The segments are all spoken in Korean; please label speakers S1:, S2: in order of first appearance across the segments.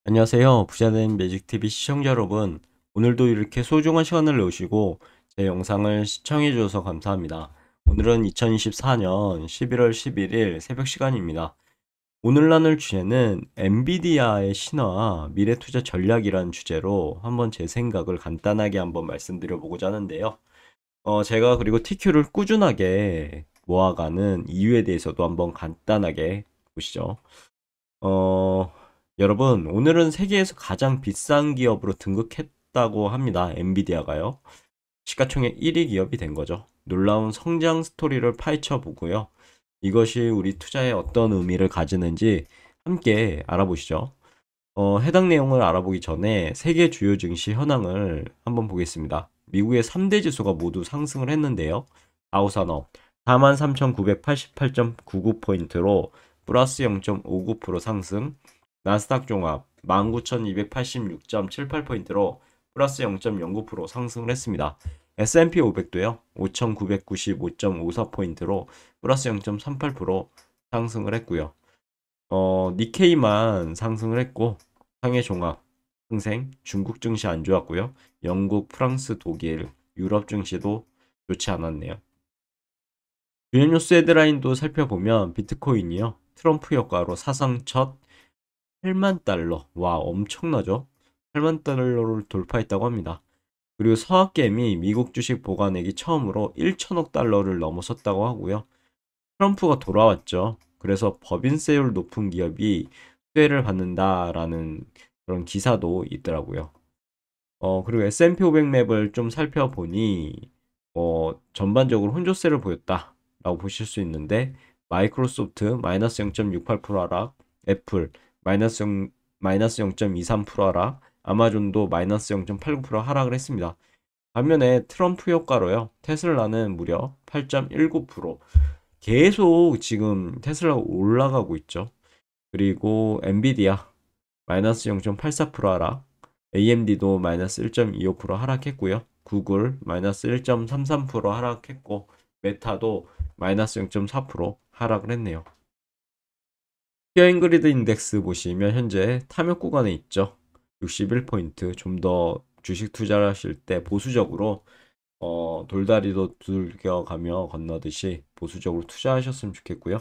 S1: 안녕하세요. 부자된 매직TV 시청자 여러분. 오늘도 이렇게 소중한 시간을 내오시고 제 영상을 시청해 주셔서 감사합니다. 오늘은 2024년 11월 11일 새벽 시간입니다. 오늘 나눌 주제는 엔비디아의 신화와 미래 투자 전략이라는 주제로 한번 제 생각을 간단하게 한번 말씀드려 보고자 하는데요. 제가 그리고 TQ를 꾸준하게 모아가는 이유에 대해서도 한번 간단하게 보시죠. 어, 여러분, 오늘은 세계에서 가장 비싼 기업으로 등극했다고 합니다. 엔비디아가요. 시가총액 1위 기업이 된 거죠. 놀라운 성장 스토리를 파헤쳐 보고요. 이것이 우리 투자에 어떤 의미를 가지는지 함께 알아보시죠. 해당 내용을 알아보기 전에 세계 주요 증시 현황을 한번 보겠습니다. 미국의 3대 지수가 모두 상승을 했는데요. 다우산업 43,988.99포인트로 플러스 0.59% 상승, 나스닥 종합 19,286.78포인트로 플러스 0.09% 상승을 했습니다. S&P 500도요. 5,995.54포인트로 플러스 0.38% 상승을 했고요. 니케이만 상승을 했고 상해 종합 상생, 중국 증시 안 좋았고요. 영국, 프랑스, 독일, 유럽 증시도 좋지 않았네요. 주요 뉴스 헤드라인도 살펴보면 비트코인이요. 트럼프 효과로 사상 첫 8만 달러. 와, 엄청나죠? 8만 달러를 돌파했다고 합니다. 그리고 서학개미 미국 주식 보관액이 처음으로 1천억 달러를 넘어섰다고 하고요. 트럼프가 돌아왔죠. 그래서 법인세율 높은 기업이 수혜를 받는다라는 그런 기사도 있더라고요. 그리고 S&P 500 맵을 좀 살펴보니 전반적으로 혼조세를 보였다라고 보실 수 있는데 마이크로소프트 마이너스 0.68% 하락, 애플 마이너스 0.23% 하락, 아마존도 마이너스 0.89% 하락을 했습니다. 반면에 트럼프 효과로요. 테슬라는 무려 8.19% 계속 지금 테슬라가 올라가고 있죠. 그리고 엔비디아 마이너스 0.84% 하락, AMD도 마이너스 1.25% 하락했고요. 구글 마이너스 1.33% 하락했고 메타도 마이너스 0.4% 하락을 했네요. 피어잉그리드 인덱스 보시면 현재 탐욕 구간에 있죠. 61포인트. 좀 더 주식 투자를 하실 때 보수적으로 돌다리도 두들겨가며 건너듯이 보수적으로 투자하셨으면 좋겠고요.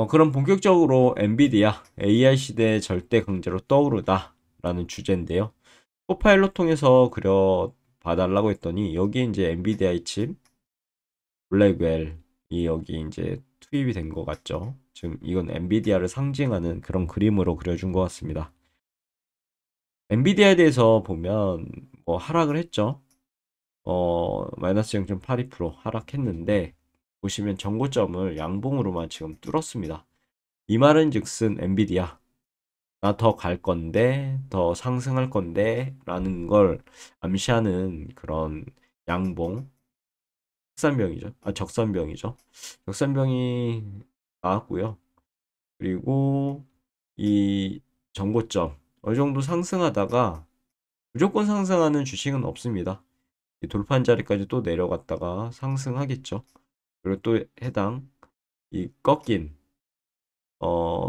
S1: 그럼 본격적으로 엔비디아 AI 시대의 절대 강자로 떠오르다 라는 주제인데요. 포파일러 통해서 그려 봐달라고 했더니 여기 이제 엔비디아의 칩 블랙웰이 여기 이제 투입이 된 것 같죠. 지금 이건 엔비디아를 상징하는 그런 그림으로 그려준 것 같습니다. 엔비디아에 대해서 보면 뭐 하락을 했죠. 마이너스 0.82% 하락했는데 보시면 정고점을 양봉으로만 지금 뚫었습니다. 이 말은 즉슨 엔비디아 나 더 갈 건데 더 상승할 건데 라는 걸 암시하는 그런 양봉 흑산병이죠. 적산병이죠. 적산병이 나왔고요. 그리고 이 정고점 어느 정도 상승하다가 무조건 상승하는 주식은 없습니다. 이 돌판 자리까지 또 내려갔다가 상승하겠죠. 그리고 또 해당 이 꺾인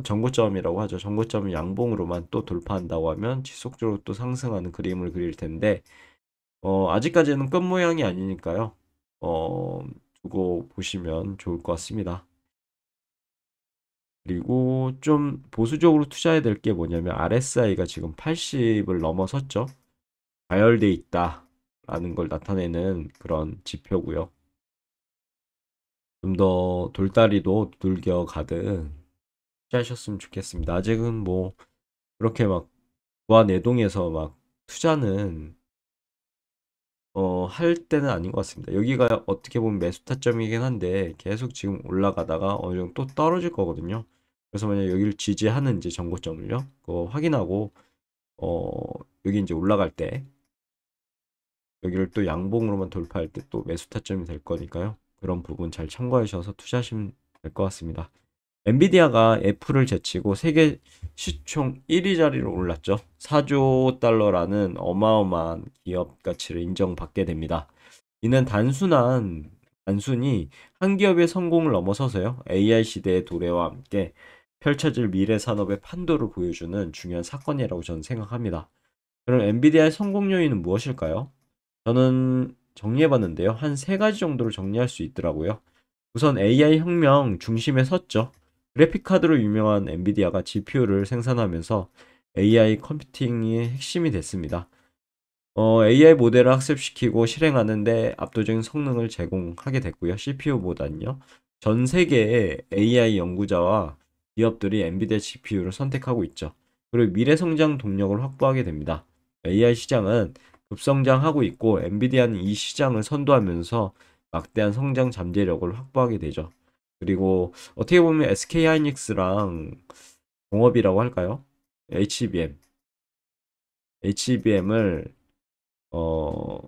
S1: 정고점이라고 하죠. 정고점을 양봉으로만 또 돌파한다고 하면 지속적으로 또 상승하는 그림을 그릴 텐데 아직까지는 끝 모양이 아니니까요. 어, 두고 보시면 좋을 것 같습니다. 그리고 좀 보수적으로 투자해야 될 게 뭐냐면 RSI가 지금 80을 넘어섰죠. 가열돼 있다라는 걸 나타내는 그런 지표고요. 좀 더 돌다리도 두들겨 가듯 투자하셨으면 좋겠습니다. 아직은 뭐 그렇게 막 무한내동에서 막 투자는 할 때는 아닌 것 같습니다. 여기가 어떻게 보면 매수 타점이긴 한데 계속 지금 올라가다가 어느 정도 또 떨어질 거거든요. 그래서 만약 여기를 지지하는지 정고점을요. 그거 확인하고 어, 여기 이제 올라갈 때 여기를 또 양봉으로만 돌파할 때 또 매수 타점이 될 거니까요. 그런 부분 잘 참고하셔서 투자하시면 될 것 같습니다. 엔비디아가 애플을 제치고 세계 시총 1위 자리로 올랐죠. 4조 달러라는 어마어마한 기업 가치를 인정받게 됩니다. 이는 단순히 한 기업의 성공을 넘어서서요. AI 시대의 도래와 함께 펼쳐질 미래 산업의 판도를 보여주는 중요한 사건이라고 저는 생각합니다. 그럼 엔비디아의 성공 요인은 무엇일까요? 저는 정리해봤는데요. 한 세 가지 정도로 정리할 수 있더라고요. 우선 AI 혁명 중심에 섰죠. 그래픽카드로 유명한 엔비디아가 GPU를 생산하면서 AI 컴퓨팅의 핵심이 됐습니다. AI 모델을 학습시키고 실행하는데 압도적인 성능을 제공하게 됐고요. CPU보다는요. 전 세계의 AI 연구자와 기업들이 엔비디아 GPU를 선택하고 있죠. 그리고 미래 성장 동력을 확보하게 됩니다. AI 시장은 급성장하고 있고 엔비디아는 이 시장을 선도하면서 막대한 성장 잠재력을 확보하게 되죠. 그리고 어떻게 보면 SK 하이닉스랑 공업이라고 할까요? HBM을 어,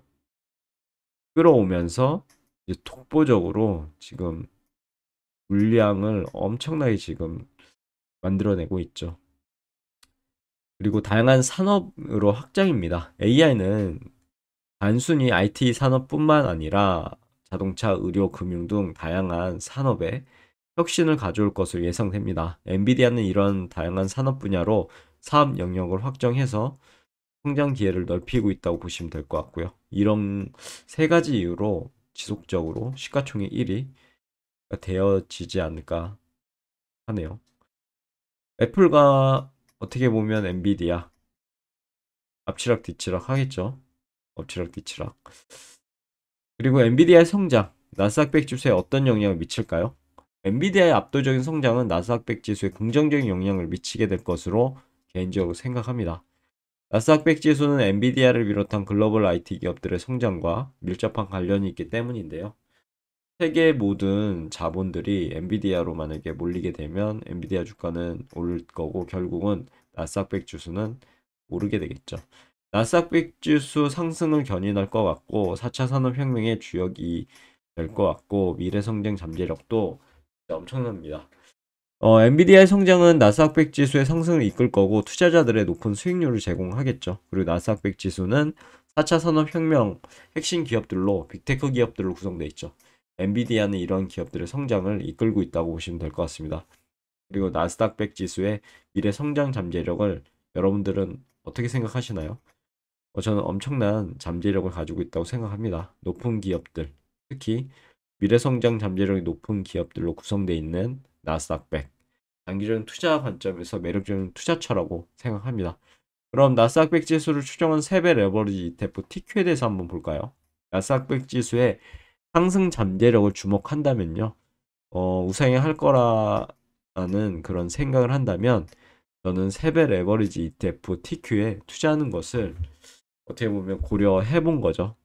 S1: 끌어오면서 이제 독보적으로 지금 물량을 엄청나게 지금 만들어내고 있죠. 그리고 다양한 산업으로 확장입니다. AI는 단순히 IT 산업뿐만 아니라 자동차, 의료, 금융 등 다양한 산업에 혁신을 가져올 것으로 예상됩니다. 엔비디아는 이런 다양한 산업 분야로 사업 영역을 확정해서 성장 기회를 넓히고 있다고 보시면 될 것 같고요. 이런 세 가지 이유로 지속적으로 시가총액 1위가 되어지지 않을까 하네요. 애플과 어떻게 보면 엔비디아 앞치락 뒤치락 하겠죠. 엎치락 뒤치락. 그리고 엔비디아의 성장, 나스닥 100 지수에 어떤 영향을 미칠까요? 엔비디아의 압도적인 성장은 나스닥 100 지수에 긍정적인 영향을 미치게 될 것으로 개인적으로 생각합니다. 나스닥 100 지수는 엔비디아를 비롯한 글로벌 IT 기업들의 성장과 밀접한 관련이 있기 때문인데요. 세계 모든 자본들이 엔비디아로 만약에 몰리게 되면 엔비디아 주가는 오를 거고 결국은 나스닥 100 지수는 오르게 되겠죠. 나스닥 100 지수 상승을 견인할 것 같고 4차 산업혁명의 주역이 될 것 같고 미래 성장 잠재력도 진짜 엄청납니다. 엔비디아의 성장은 나스닥 100 지수의 상승을 이끌 거고 투자자들의 높은 수익률을 제공하겠죠. 그리고 나스닥 100 지수는 4차 산업혁명 핵심 기업들로 빅테크 기업들로 구성되어 있죠. 엔비디아는 이런 기업들의 성장을 이끌고 있다고 보시면 될 것 같습니다. 그리고 나스닥 100 지수의 미래 성장 잠재력을 여러분들은 어떻게 생각하시나요? 저는 엄청난 잠재력을 가지고 있다고 생각합니다. 높은 기업들, 특히 미래 성장 잠재력이 높은 기업들로 구성되어 있는 나스닥 100. 장기적인 투자 관점에서 매력적인 투자처라고 생각합니다. 그럼 나스닥 100 지수를 추정한 3배 레버리지 ETF TQ에 대해서 한번 볼까요? 나스닥 100 지수의 상승 잠재력을 주목한다면요. 우상향할 거라는 그런 생각을 한다면 저는 3배 레버리지 ETF TQ에 투자하는 것을 어떻게 보면 고려해 본 거죠.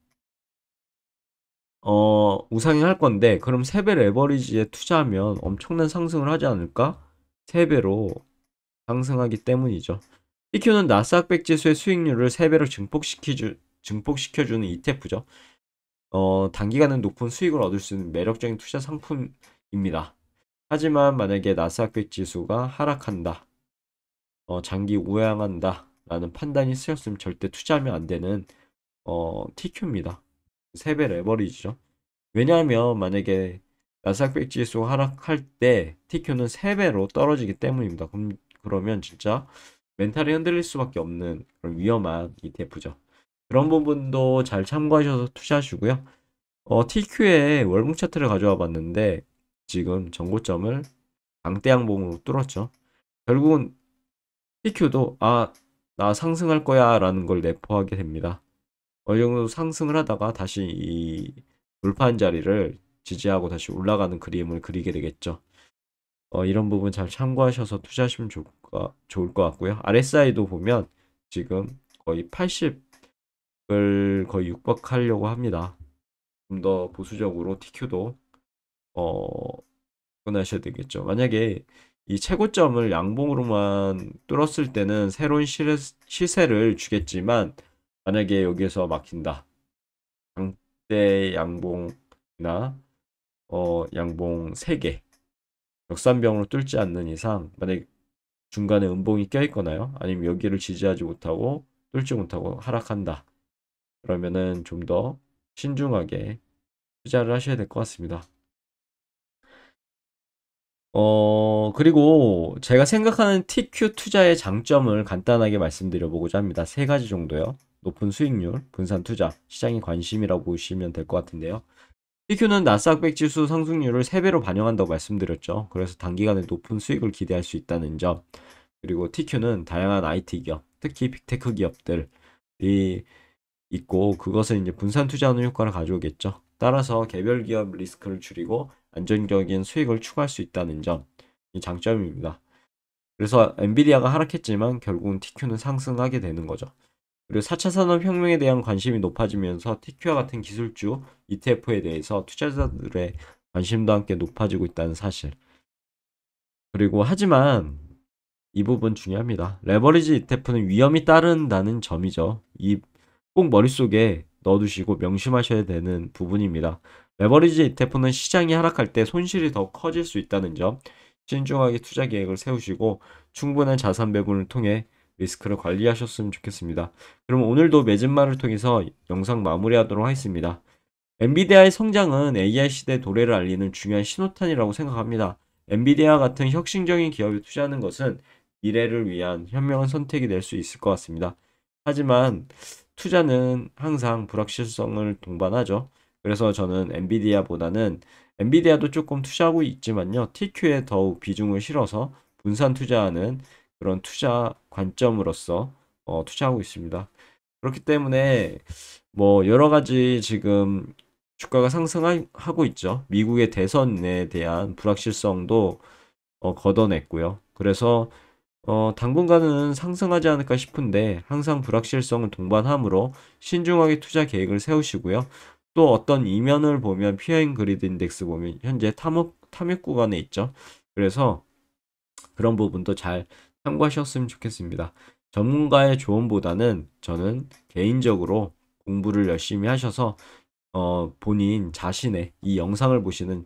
S1: 우상향할 건데 그럼 3배 레버리지에 투자하면 엄청난 상승을 하지 않을까? 3배로 상승하기 때문이죠. TQ는 나스닥 100 지수의 수익률을 3배로 증폭시켜주는 ETF죠. 단기간에 높은 수익을 얻을 수 있는 매력적인 투자 상품입니다. 하지만 만약에 나스닥 100 지수가 하락한다, 장기 우양한다 라는 판단이 쓰였으면 절대 투자하면 안 되는 TQ입니다. 3배 레버리지죠. 왜냐하면 만약에 나스닥 100 지수 하락할 때 TQ는 3배로 떨어지기 때문입니다. 그러면 진짜 멘탈이 흔들릴 수밖에 없는 그런 위험한 ETF죠. 그런 부분도 잘 참고하셔서 투자하시고요. TQ의 월봉 차트를 가져와 봤는데 지금 전고점을 강대 양봉으로 뚫었죠. 결국은 TQ도 나 상승할 거야 라는 걸 내포하게 됩니다. 어느 정도 상승을 하다가 다시 이 돌파한 자리를 지지하고 다시 올라가는 그림을 그리게 되겠죠. 이런 부분 잘 참고하셔서 투자하시면 좋을 것 같고요. RSI도 보면 지금 거의 80을 거의 육박하려고 합니다. 좀 더 보수적으로 TQ도 어, 접근하셔야 되겠죠. 만약에 이 최고점을 양봉으로만 뚫었을 때는 새로운 시세를 주겠지만 만약에 여기에서 막힌다. 장대 양봉이나 양봉 3개 역삼병으로 뚫지 않는 이상 만약 중간에 음봉이 껴있거나요. 아니면 여기를 지지하지 못하고 뚫지 못하고 하락한다. 그러면은 좀 더 신중하게 투자를 하셔야 될 것 같습니다. 그리고 제가 생각하는 TQ 투자의 장점을 간단하게 말씀드려 보고자 합니다. 세 가지 정도요. 높은 수익률, 분산 투자, 시장의 관심이라고 보시면 될 것 같은데요. TQ는 나스닥 지수 상승률을 3배로 반영한다고 말씀드렸죠. 그래서 단기간에 높은 수익을 기대할 수 있다는 점. 그리고 TQ는 다양한 IT 기업, 특히 빅테크 기업들이 있고 그것을 이제 분산 투자하는 효과를 가져오겠죠. 따라서 개별 기업 리스크를 줄이고 안정적인 수익을 추구할 수 있다는 점, 이 장점입니다. 그래서 엔비디아가 하락했지만 결국은 TQ는 상승하게 되는 거죠. 그리고 4차 산업혁명에 대한 관심이 높아지면서 TQ와 같은 기술주 ETF에 대해서 투자자들의 관심도 함께 높아지고 있다는 사실. 그리고 하지만 이 부분 중요합니다. 레버리지 ETF는 위험이 따른다는 점이죠. 이 꼭 머릿속에 넣어두시고 명심하셔야 되는 부분입니다. 레버리지 ETF는 시장이 하락할 때 손실이 더 커질 수 있다는 점, 신중하게 투자 계획을 세우시고 충분한 자산 배분을 통해 리스크를 관리하셨으면 좋겠습니다. 그럼 오늘도 매진말을 통해서 영상 마무리하도록 하겠습니다. 엔비디아의 성장은 AI 시대 도래를 알리는 중요한 신호탄이라고 생각합니다. 엔비디아 같은 혁신적인 기업에 투자하는 것은 미래를 위한 현명한 선택이 될 수 있을 것 같습니다. 하지만 투자는 항상 불확실성을 동반하죠. 그래서 저는 엔비디아보다는 엔비디아도 조금 투자하고 있지만요. TQ에 더욱 비중을 실어서 분산 투자하는 그런 투자 관점으로서 투자하고 있습니다. 그렇기 때문에 뭐 여러 가지 지금 주가가 상승하고 있죠. 미국의 대선에 대한 불확실성도 걷어냈고요. 그래서 당분간은 상승하지 않을까 싶은데 항상 불확실성을 동반하므로 신중하게 투자 계획을 세우시고요. 또 어떤 이면을 보면 피어잉 그리드 인덱스 보면 현재 탐욕 구간에 있죠. 그래서 그런 부분도 잘 참고하셨으면 좋겠습니다. 전문가의 조언보다는 저는 개인적으로 공부를 열심히 하셔서 본인 자신의 이 영상을 보시는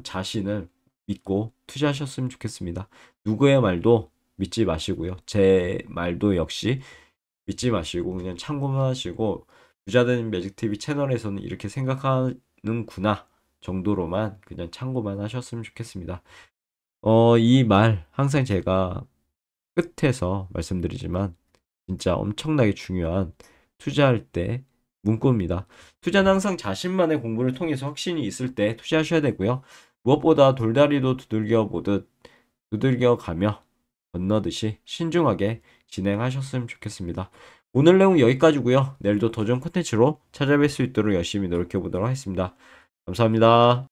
S1: 자신을 믿고 투자하셨으면 좋겠습니다. 누구의 말도 믿지 마시고요. 제 말도 역시 믿지 마시고 그냥 참고만 하시고 부자되는 매직TV 채널에서는 이렇게 생각하는구나 정도로만 그냥 참고만 하셨으면 좋겠습니다. 이 말 항상 제가 끝에서 말씀드리지만 진짜 엄청나게 중요한 투자할 때 문구입니다. 투자는 항상 자신만의 공부를 통해서 확신이 있을 때 투자하셔야 되고요. 무엇보다 돌다리도 두들겨 보듯 두들겨 가며 건너듯이 신중하게 진행하셨으면 좋겠습니다. 오늘 내용 여기까지고요. 내일도 더 좋은 콘텐츠로 찾아뵐 수 있도록 열심히 노력해 보도록 하겠습니다. 감사합니다.